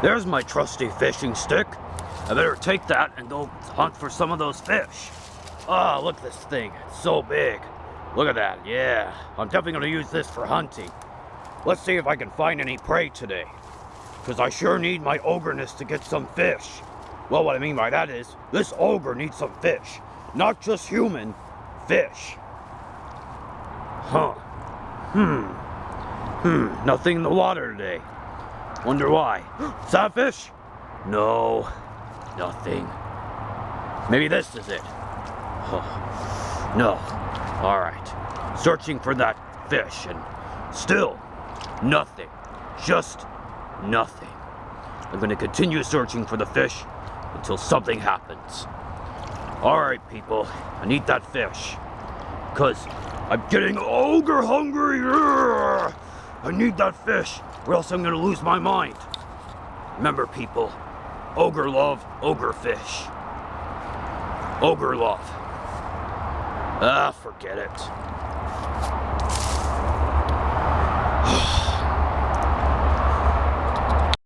There's my trusty fishing stick. I better take that and go hunt for some of those fish. Ah, look at this thing. It's so big. Look at that. Yeah, I'm definitely going to use this for hunting. Let's see if I can find any prey today. Because I sure need my ogreness to get some fish. Well, what I mean by that is, this ogre needs some fish. Not just human, fish. Huh. Nothing in the water today. Wonder why. Is that a fish? No, nothing. Maybe this is it. Huh. No. Alright. Searching for that fish and still nothing. Just nothing. I'm gonna continue searching for the fish until something happens. Alright, people. I need that fish. Because I'm getting ogre hungry. I need that fish, or else I'm gonna lose my mind. Remember, people, ogre love, ogre fish. Ogre love. Ah, forget it.